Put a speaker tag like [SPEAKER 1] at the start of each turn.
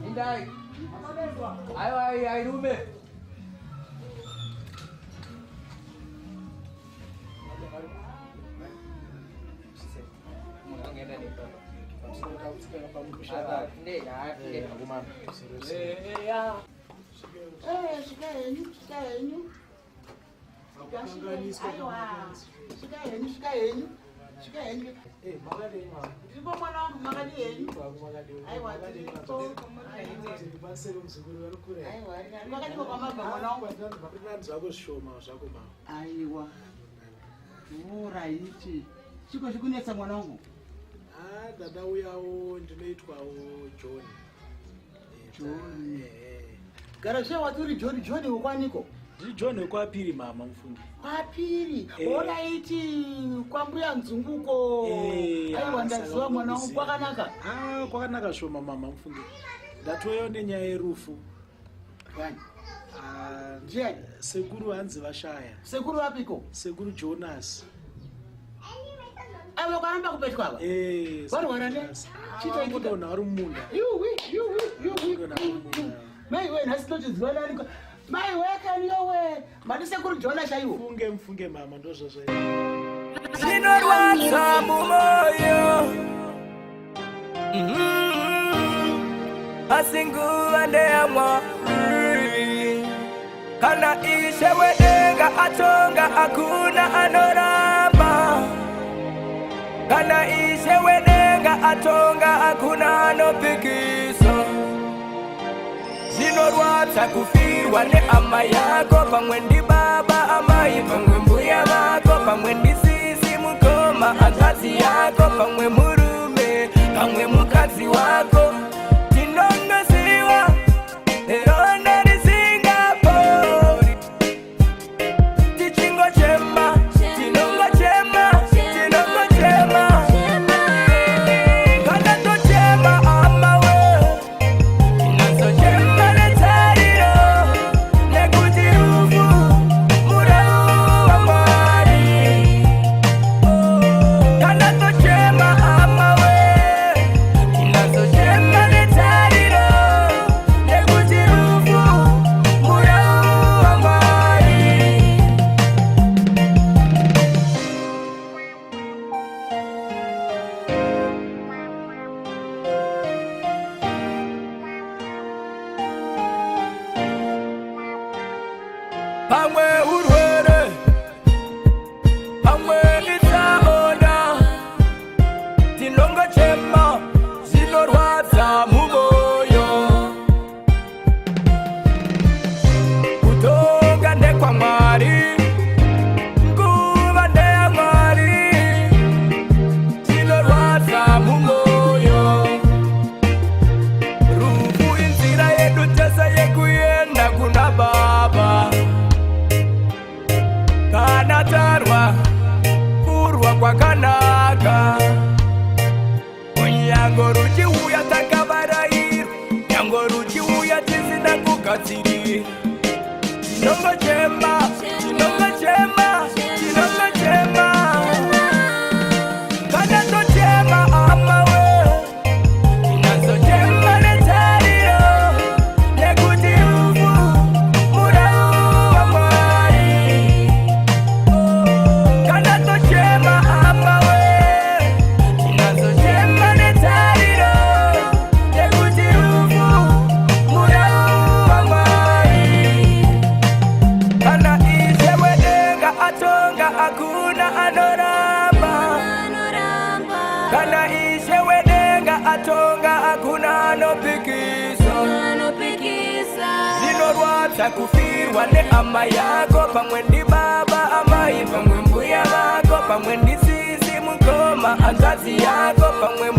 [SPEAKER 1] Pindai. Ayo rumah.
[SPEAKER 2] Dada uyao ndinoitwawo John.
[SPEAKER 3] Gara she waturi John ukwaniko?
[SPEAKER 2] Ndi John kwapiri mama mfundi.
[SPEAKER 3] Kwapiri. Oraiti kwambuya nzunguko. Aiwa ndaziwa mwana wangu kwakanaka.
[SPEAKER 2] Kwakanaka shoma mama mfundi. Ndatoyo nenyaya yerufu.
[SPEAKER 3] Kwani?
[SPEAKER 2] Ndiani? Sekuru hanzi vashaya.
[SPEAKER 3] Sekuru wapiko?
[SPEAKER 2] Sekuru Jonas.
[SPEAKER 3] Avo karamba kupetwa ava? Varwara ne?
[SPEAKER 2] Chita ikudona vari mumunda.
[SPEAKER 3] Mai we nhasi tochidziwa nani? Mai we kaniyowe. Mati sekuru Jonas chaiwo.
[SPEAKER 2] Mfunge mama ndozvozvo.
[SPEAKER 4] Zvinorwadza mumoyo. Asi nguva ndeyamwari. Kana Ishe wedenga atonga hakuna anoramba. Kana Ishe wedenga atonga hakuna anopikisa. Zvinorwadza kufirwa neama yako, pamwe ndi baba amai, pamwe mbuya vako, pamwe ndi sisi mukoma akazi yako, pamwe murume, pamwe mukadzi wako. Tinongosiwa eronda risingapori. Tichingochema, tinongochema. Kana tochema amawe, tinazochema netariro, nekuti rufu murau wa Mwari. Kana tochema amawe, tinazochema netariro, nekuti rufu murau wa Mwari. Pamwe urwere, pamwe itsaona, tinongochema, zvinorwadza mumoyo. Kutonga ndekwaMwari, nguva ndeyaMwari, zvinorwadza mumoyo. Rufu inzira yedu tese yekuenda kuna Baba. Kana tarwa kurwa kwakanaka, unyango ruchiuya takavarairwa, nyango ruchiuya tisina kugadzirira. Tinongochema. Kana tochema amawe, tinazochema netariro, nekuti rufu murau wa Mwari. Kana tochema amawe, tinazochema netariro, nekuti rufu murau wa Mwari. Kana Ishe wedenga atonga hakuna anoramba. Kana Ishe wedenga atonga hakuna anopikisa. Zvinorwadza kufirwa neama yako, pamwe ndi baba amai, pamwe mbuya vako, pamwe ndi sisi mukoma akazi yako, pamwe